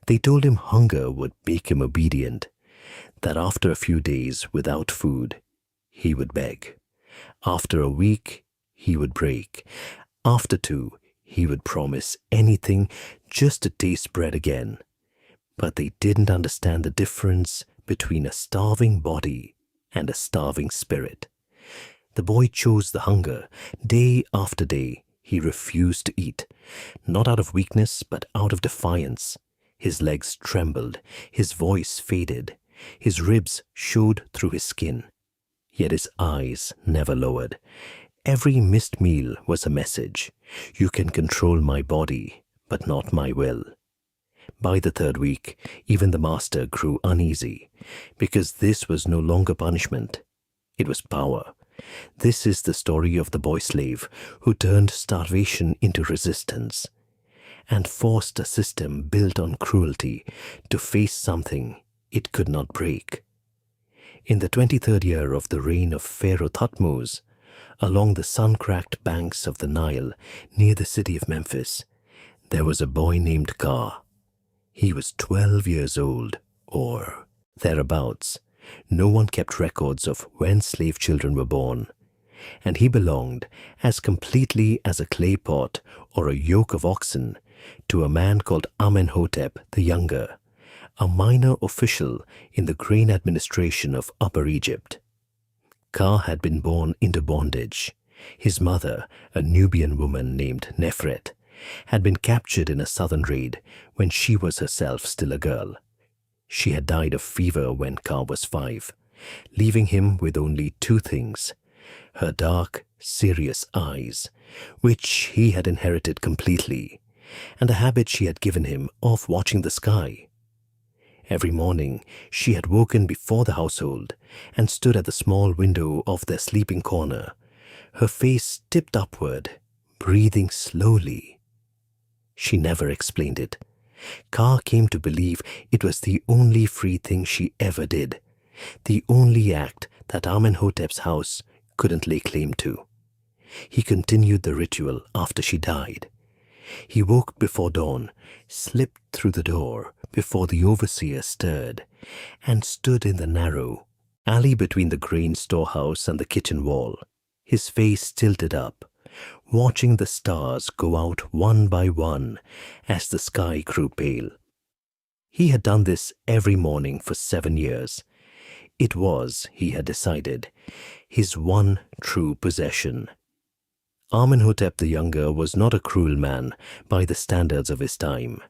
They told him hunger would make him obedient, that after a few days without food, he would beg. After a week, he would break. After 2, he would promise anything just to taste bread again. But they didn't understand the difference between a starving body and a starving spirit. The boy chose the hunger. Day after day, he refused to eat, not out of weakness, but out of defiance. His legs trembled, his voice faded, his ribs showed through his skin. Yet his eyes never lowered. Every missed meal was a message. You can control my body, but not my will. By the 3rd week, even the master grew uneasy, because this was no longer punishment. It was power. This is the story of the boy slave who turned starvation into resistance and forced a system built on cruelty to face something it could not break. In the 23rd year of the reign of Pharaoh Thutmose, along the sun-cracked banks of the Nile near the city of Memphis, there was a boy named Ka. He was 12 years old, or thereabouts. No one kept records of when slave children were born, and he belonged as completely as a clay pot or a yoke of oxen to a man called Amenhotep the Younger, a minor official in the grain administration of Upper Egypt. Ka had been born into bondage. His mother, a Nubian woman named Nefret, had been captured in a southern raid when she was herself still a girl. She had died of fever when Ka was 5, leaving him with only 2 things: her dark, serious eyes, which he had inherited completely, and a habit she had given him of watching the sky. Every morning she had woken before the household and stood at the small window of their sleeping corner, her face tipped upward, breathing slowly. She never explained it. Ka came to believe it was the only free thing she ever did, the only act that Amenhotep's house couldn't lay claim to. He continued the ritual after she died. He woke before dawn, slipped through the door before the overseer stirred, and stood in the narrow alley between the grain storehouse and the kitchen wall, his face tilted up, watching the stars go out one by one as the sky grew pale. He had done this every morning for 7 years. It was, he had decided, his one true possession. Amenhotep the Younger was not a cruel man by the standards of his time.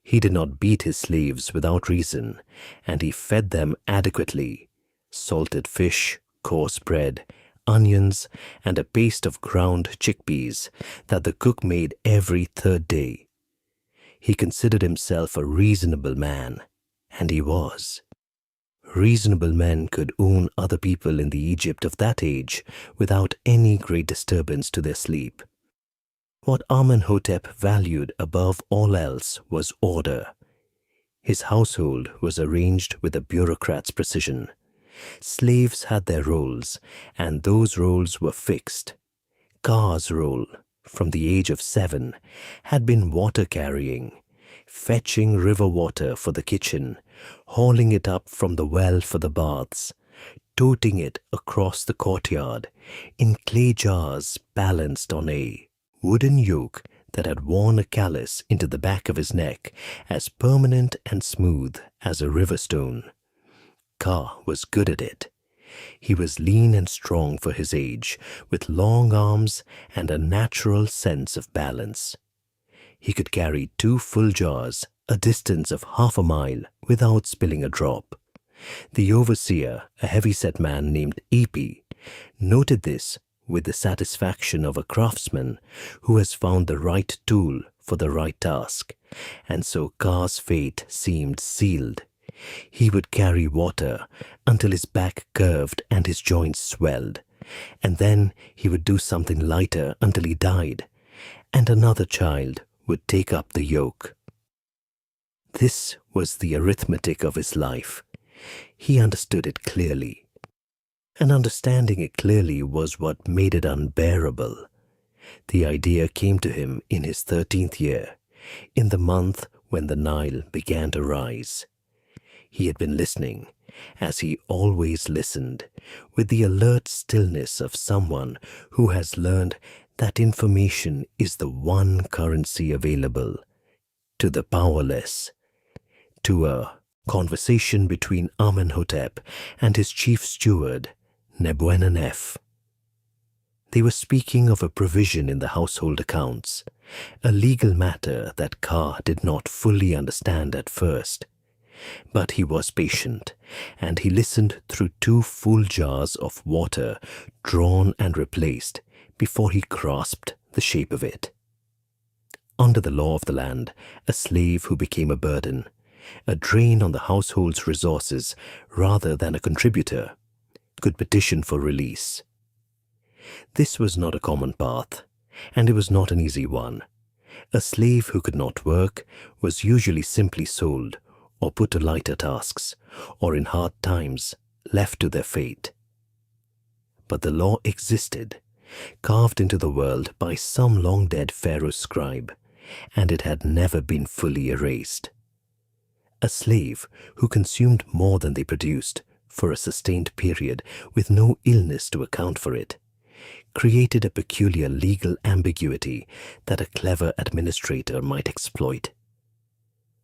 He did not beat his slaves without reason, and he fed them adequately: salted fish, coarse bread, onions, and a paste of ground chickpeas that the cook made every 3rd day. He considered himself a reasonable man, and he was. Reasonable men could own other people in the Egypt of that age without any great disturbance to their sleep. What Amenhotep valued above all else was order. His household was arranged with a bureaucrat's precision. Slaves had their roles, and those roles were fixed. Ka's role, from the age of 7, had been water carrying, fetching river water for the kitchen, hauling it up from the well for the baths, toting it across the courtyard in clay jars balanced on a wooden yoke that had worn a callus into the back of his neck as permanent and smooth as a river stone. Ka was good at it. He was lean and strong for his age, with long arms and a natural sense of balance. He could carry 2 full jars a distance of half a mile without spilling a drop. The overseer, a heavy-set man named Epi, noted this with the satisfaction of a craftsman who has found the right tool for the right task, and so Ka's fate seemed sealed. He would carry water until his back curved and his joints swelled, and then he would do something lighter until he died, and another child would take up the yoke. This was the arithmetic of his life. He understood it clearly. And understanding it clearly was what made it unbearable. The idea came to him in his 13th year, in the month when the Nile began to rise. He had been listening, as he always listened, with the alert stillness of someone who has learned that information is the one currency available to the powerless, to a conversation between Amenhotep and his chief steward, Nebuenanef. They were speaking of a provision in the household accounts, a legal matter that Ka did not fully understand at first. But he was patient, and he listened through 2 full jars of water drawn and replaced before he grasped the shape of it. Under the law of the land, a slave who became a burden, a drain on the household's resources rather than a contributor, could petition for release. This was not a common path, and it was not an easy one. A slave who could not work was usually simply sold or put to lighter tasks, or in hard times left to their fate. But the law existed, carved into the world by some long-dead pharaoh scribe, and it had never been fully erased. A slave who consumed more than they produced for a sustained period with no illness to account for it created a peculiar legal ambiguity that a clever administrator might exploit.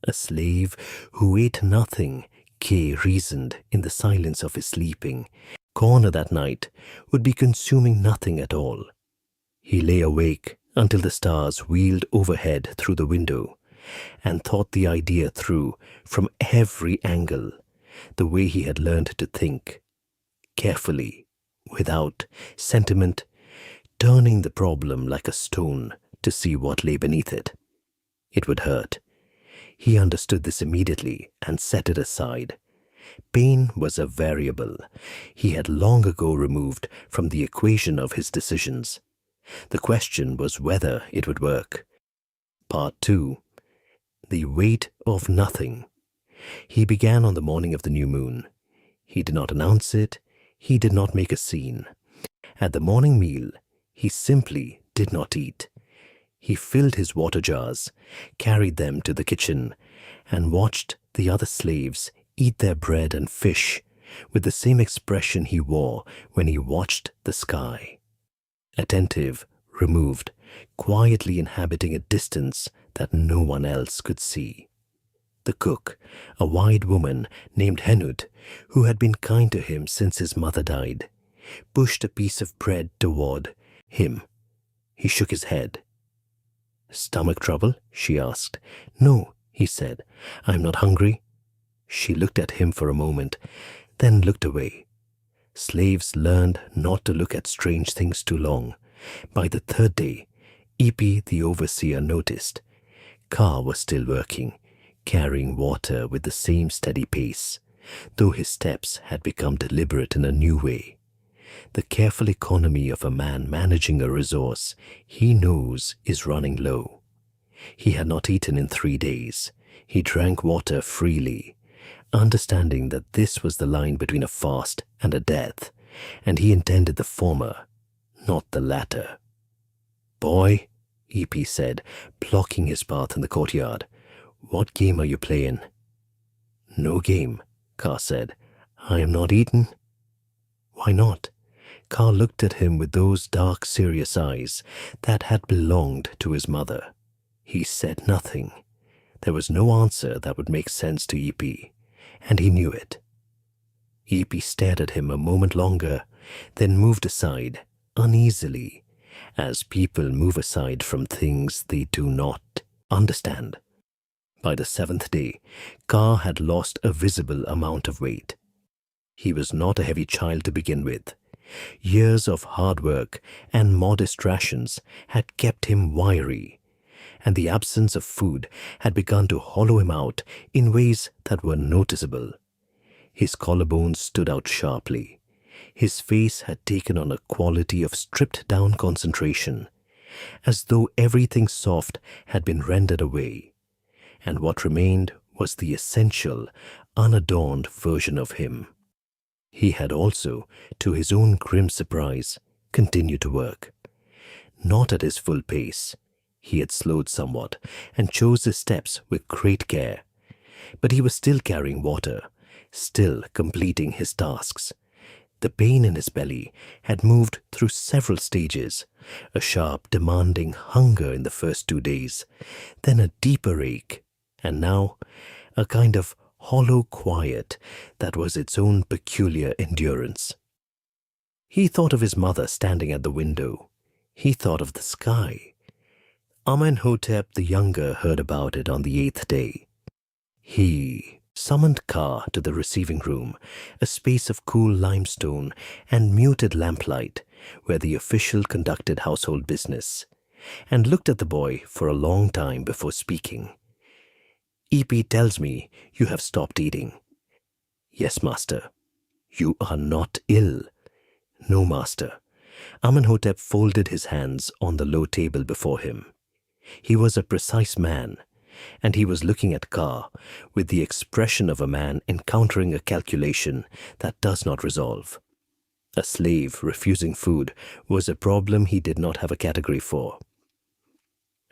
A slave who ate nothing, Kay reasoned in the silence of his sleeping corner that night, would be consuming nothing at all. He lay awake until the stars wheeled overhead through the window and thought the idea through from every angle, the way he had learned to think, carefully, without sentiment, turning the problem like a stone to see what lay beneath it. It would hurt. He understood this immediately and set it aside. Pain was a variable he had long ago removed from the equation of his decisions. The question was whether it would work. Part 2. The weight of nothing. He began on the morning of the new moon. He did not announce it. He did not make a scene. At the morning meal, he simply did not eat. He filled his water jars, carried them to the kitchen, and watched the other slaves eat their bread and fish with the same expression he wore when he watched the sky. Attentive, removed, quietly inhabiting a distance that no one else could see. The cook, a wide woman named Henut, who had been kind to him since his mother died, pushed a piece of bread toward him. He shook his head. "Stomach trouble?" she asked. "No," he said. "I'm not hungry." She looked at him for a moment, then looked away. Slaves learned not to look at strange things too long. By the 3rd day, Ipi the overseer noticed Ka was still working, carrying water with the same steady pace, though his steps had become deliberate in a new way. The careful economy of a man managing a resource he knows is running low. He had not eaten in 3 days. He drank water freely, understanding that this was the line between a fast and a death, and he intended the former, not the latter. "Boy," Ipi said, blocking his path in the courtyard, "what game are you playing?" "No game," Ka said. "I am not eaten." "Why not?" Ka looked at him with those dark, serious eyes that had belonged to his mother. He said nothing. There was no answer that would make sense to Ipi, and he knew it. Ipi stared at him a moment longer, then moved aside, uneasily, as people move aside from things they do not understand. By the 7th day, Ka had lost a visible amount of weight. He was not a heavy child to begin with. Years of hard work and modest rations had kept him wiry, and the absence of food had begun to hollow him out in ways that were noticeable. His collarbones stood out sharply. His face had taken on a quality of stripped-down concentration, as though everything soft had been rendered away, and what remained was the essential, unadorned version of him. He had also, to his own grim surprise, continued to work. Not at his full pace. He had slowed somewhat and chose his steps with great care. But he was still carrying water, still completing his tasks. The pain in his belly had moved through several stages, a sharp, demanding hunger in the first 2 days, then a deeper ache, and now a kind of hollow quiet that was its own peculiar endurance. He thought of his mother standing at the window. He thought of the sky. Amenhotep the Younger heard about it on the 8th day. He summoned Ka to the receiving room, a space of cool limestone and muted lamplight where the official conducted household business, and looked at the boy for a long time before speaking. "Epi tells me you have stopped eating." "Yes, master." "You are not ill." "No, master." Amenhotep folded his hands on the low table before him. He was a precise man, and he was looking at Ka with the expression of a man encountering a calculation that does not resolve. A slave refusing food was a problem he did not have a category for.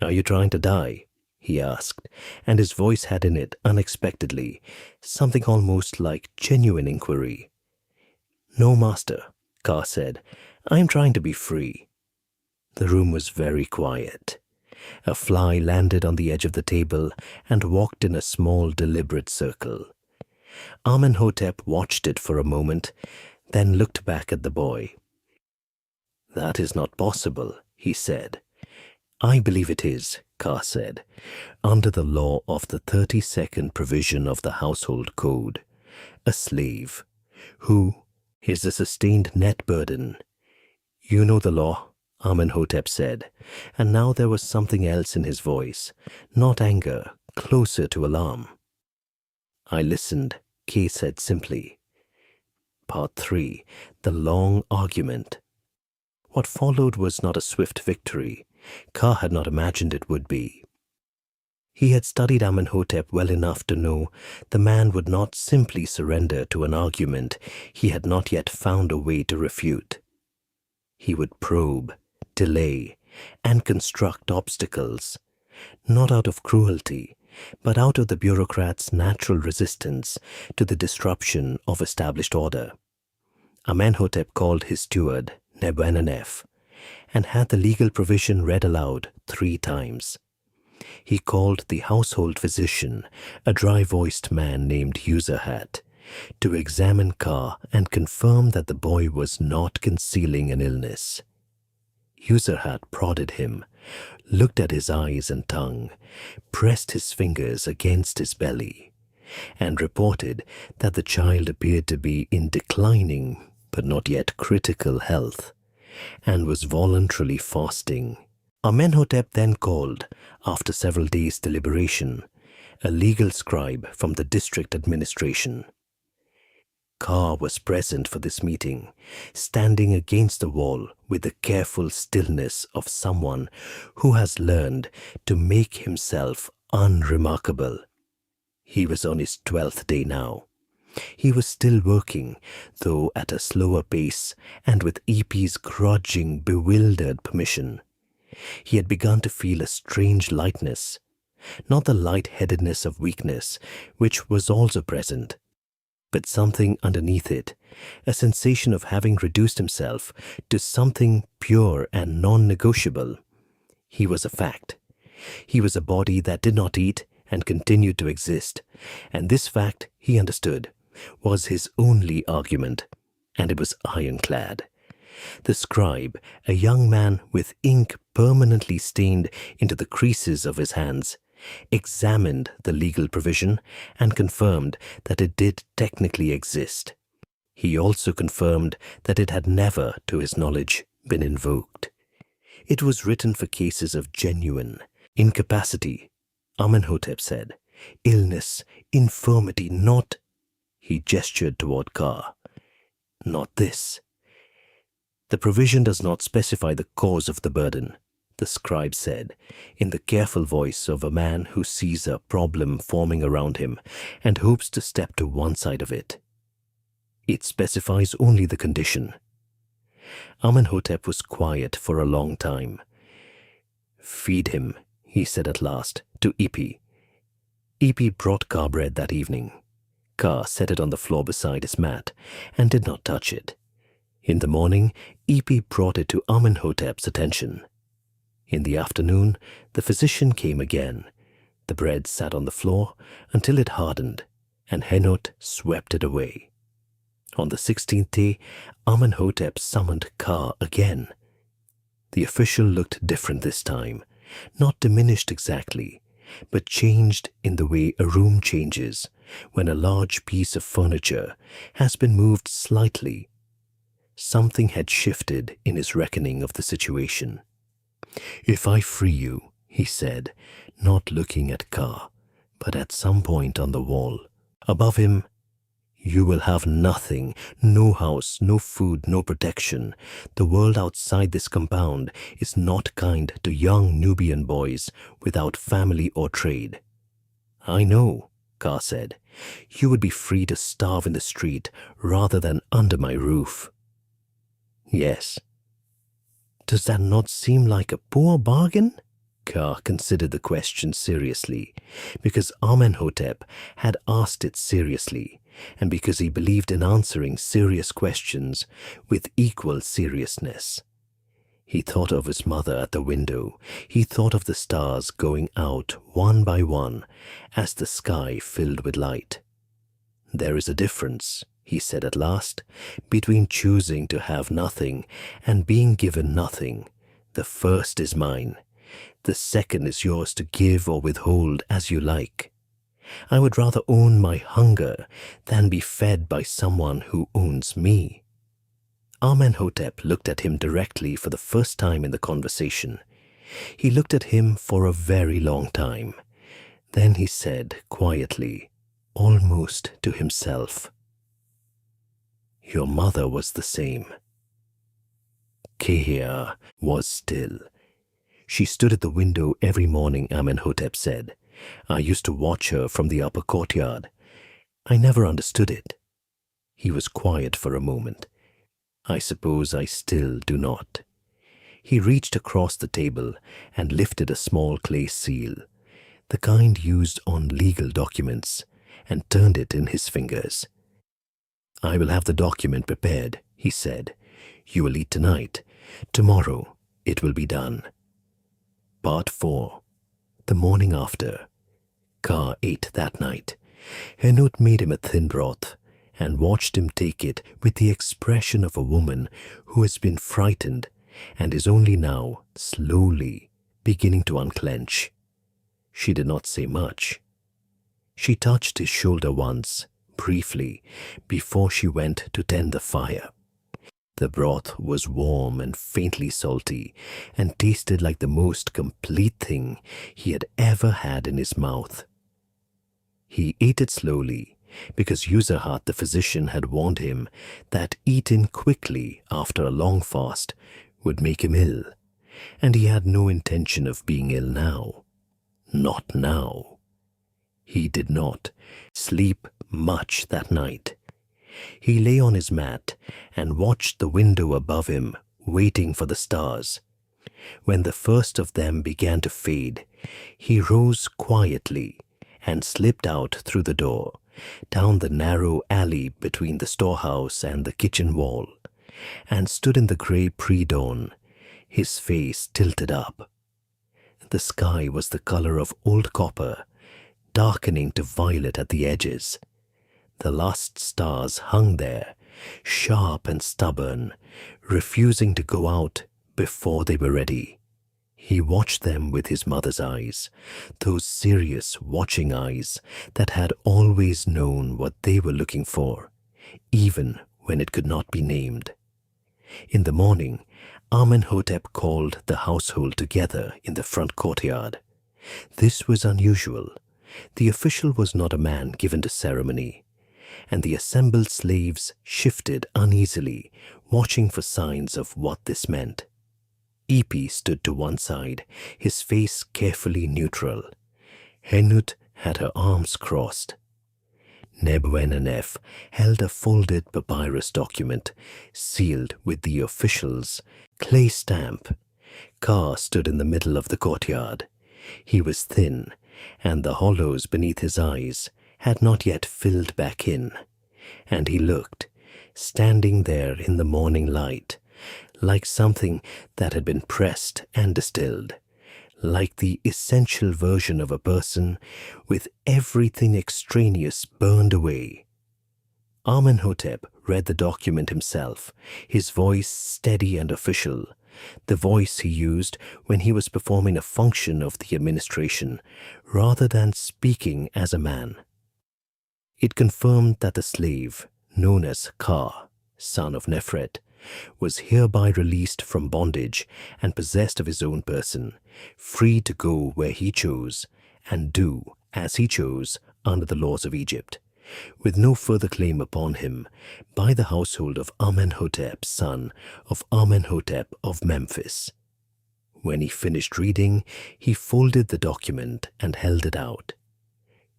"Are you trying to die?" he asked, and his voice had in it, unexpectedly, something almost like genuine inquiry. "No, master," Ka said. "I am trying to be free." The room was very quiet. A fly landed on the edge of the table and walked in a small, deliberate circle. Amenhotep watched it for a moment, then looked back at the boy. "That is not possible," he said. "I believe it is," Ka said, "under the law of the 32nd provision of the household code. A slave, who is a sustained net burden." "You know the law," Amenhotep said, and now there was something else in his voice, not anger, closer to alarm. "I listened," K said simply. Part 3. The long argument. What followed was not a swift victory. Ka had not imagined it would be. He had studied Amenhotep well enough to know the man would not simply surrender to an argument he had not yet found a way to refute. He would probe, delay, and construct obstacles, not out of cruelty, but out of the bureaucrat's natural resistance to the disruption of established order. Amenhotep called his steward Nebuenenef and had the legal provision read aloud 3 times. He called the household physician, a dry-voiced man named Userhat, to examine Ka and confirm that the boy was not concealing an illness. Userhat prodded him, looked at his eyes and tongue, pressed his fingers against his belly, and reported that the child appeared to be in declining but not yet critical health, and was voluntarily fasting. Amenhotep then called, after several days' deliberation, a legal scribe from the district administration. Ka was present for this meeting, standing against the wall with the careful stillness of someone who has learned to make himself unremarkable. He was on his 12th day now. He was still working, though at a slower pace and with Epi's grudging, bewildered permission. He had begun to feel a strange lightness, not the light-headedness of weakness, which was also present, but something underneath it, a sensation of having reduced himself to something pure and non-negotiable. He was a fact. He was a body that did not eat and continued to exist, and this fact, he understood, was his only argument, and it was ironclad. The scribe, a young man with ink permanently stained into the creases of his hands, examined the legal provision and confirmed that it did technically exist. He also confirmed that it had never, to his knowledge, been invoked. It was written for cases of genuine incapacity, Amenhotep said, illness, infirmity, not... He gestured toward Ka. Not this. The provision does not specify the cause of the burden, the scribe said, in the careful voice of a man who sees a problem forming around him and hopes to step to one side of it. It specifies only the condition. Amenhotep was quiet for a long time. Feed him, he said at last to Ipi. Ipi brought Ka bread that evening. Ka set it on the floor beside his mat and did not touch it. In the morning, Ipi brought it to Amenhotep's attention. In the afternoon, the physician came again. The bread sat on the floor until it hardened, and Henut swept it away. On the 16th day, Amenhotep summoned Ka again. The official looked different this time, not diminished exactly, but changed in the way a room changes when a large piece of furniture has been moved slightly. Something had shifted in his reckoning of the situation. "If I free you," he said, not looking at Ka, but at some point on the wall, above him, "you will have nothing, no house, no food, no protection. The world outside this compound is not kind to young Nubian boys without family or trade." "I know," Ka said. "You would be free to starve in the street rather than under my roof." "Yes." "Does that not seem like a poor bargain?" Ka considered the question seriously, because Amenhotep had asked it seriously, and because he believed in answering serious questions with equal seriousness. He thought of his mother at the window. He thought of the stars going out one by one as the sky filled with light. "There is a difference," he said at last, "between choosing to have nothing and being given nothing. The first is mine. The second is yours to give or withhold as you like. I would rather own my hunger than be fed by someone who owns me." Amenhotep looked at him directly for the first time in the conversation. He looked at him for a very long time. Then he said quietly, almost to himself, "Your mother was the same." Kehia was still. She stood at the window every morning, Amenhotep said. "I used to watch her from the upper courtyard. I never understood it." He was quiet for a moment. "I suppose I still do not." He reached across the table and lifted a small clay seal, the kind used on legal documents, and turned it in his fingers. "I will have the document prepared," he said. "You will eat tonight. Tomorrow it will be done." Part 4. The morning after. Ka ate that night. Henut made him a thin broth and watched him take it with the expression of a woman who has been frightened and is only now, slowly, beginning to unclench. She did not say much. She touched his shoulder once, briefly, before she went to tend the fire. The broth was warm and faintly salty and tasted like the most complete thing he had ever had in his mouth. He ate it slowly because Userhat the physician had warned him that eating quickly after a long fast would make him ill, and he had no intention of being ill now. Not now. He did not sleep much that night. He lay on his mat and watched the window above him, waiting for the stars. When the first of them began to fade, he rose quietly and slipped out through the door, down the narrow alley between the storehouse and the kitchen wall, and stood in the grey pre-dawn, his face tilted up. The sky was the color of old copper, darkening to violet at the edges. The last stars hung there, sharp and stubborn, refusing to go out before they were ready. He watched them with his mother's eyes, those serious, watching eyes that had always known what they were looking for, even when it could not be named. In the morning, Amenhotep called the household together in the front courtyard. This was unusual. The official was not a man given to ceremony, and the assembled slaves shifted uneasily, watching for signs of what this meant. Ipi stood to one side, his face carefully neutral. Henut had her arms crossed. Nebuenanef held a folded papyrus document, sealed with the official's clay stamp, Kaa stood in the middle of the courtyard. He was thin, and the hollows beneath his eyes had not yet filled back in, and he looked, standing there in the morning light, like something that had been pressed and distilled, like the essential version of a person with everything extraneous burned away. Amenhotep read the document himself, his voice steady and official, the voice he used when he was performing a function of the administration rather than speaking as a man. It confirmed that the slave, known as Kaa, son of Nefret, was hereby released from bondage and possessed of his own person, free to go where he chose and do as he chose under the laws of Egypt, with no further claim upon him by the household of Amenhotep, son of Amenhotep of Memphis. When he finished reading, he folded the document and held it out.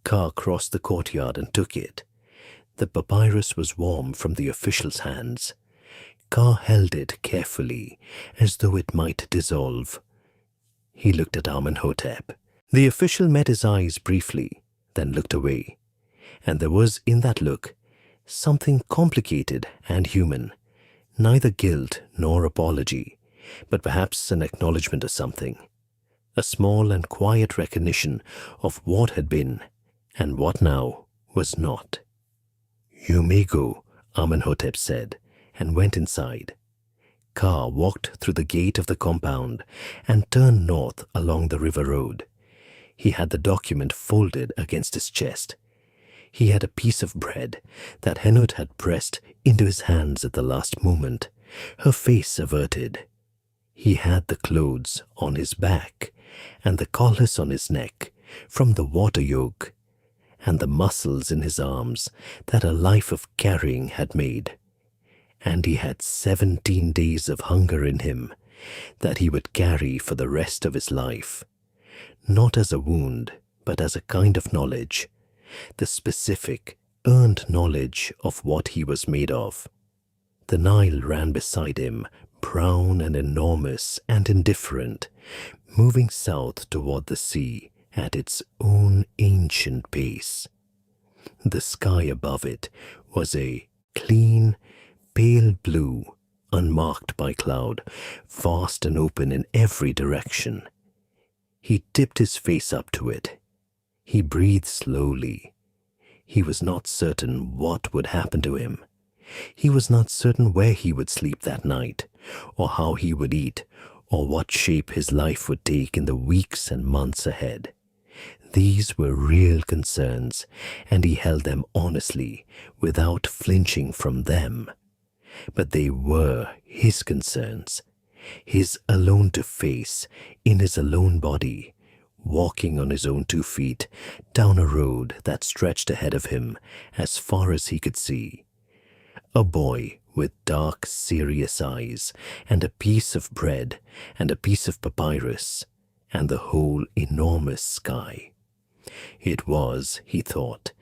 Kaa crossed the courtyard and took it. The papyrus was warm from the official's hands. Kaa held it carefully, as though it might dissolve. He looked at Amenhotep. The official met his eyes briefly, then looked away, and there was in that look something complicated and human, neither guilt nor apology, but perhaps an acknowledgement of something, a small and quiet recognition of what had been and what now was not. "You may go," Amenhotep said, and went inside. Kaa walked through the gate of the compound and turned north along the river road. He had the document folded against his chest. He had a piece of bread that Henut had pressed into his hands at the last moment, her face averted. He had the clothes on his back and the collars on his neck from the water yoke, and the muscles in his arms that a life of carrying had made. And he had 17 days of hunger in him that he would carry for the rest of his life, not as a wound, but as a kind of knowledge, the specific, earned knowledge of what he was made of. The Nile ran beside him, brown and enormous and indifferent, moving south toward the sea at its own ancient pace. The sky above it was a clean, pale blue, unmarked by cloud, vast and open in every direction. He tipped his face up to it. He breathed slowly. He was not certain what would happen to him. He was not certain where he would sleep that night, or how he would eat, or what shape his life would take in the weeks and months ahead. These were real concerns, and he held them honestly, without flinching from them. But they were his concerns, his alone to face, in his alone body, walking on his own 2 feet, down a road that stretched ahead of him as far as he could see. A boy with dark, serious eyes, and a piece of bread, and a piece of papyrus, and the whole enormous sky. It was, he thought,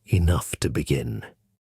enough to begin.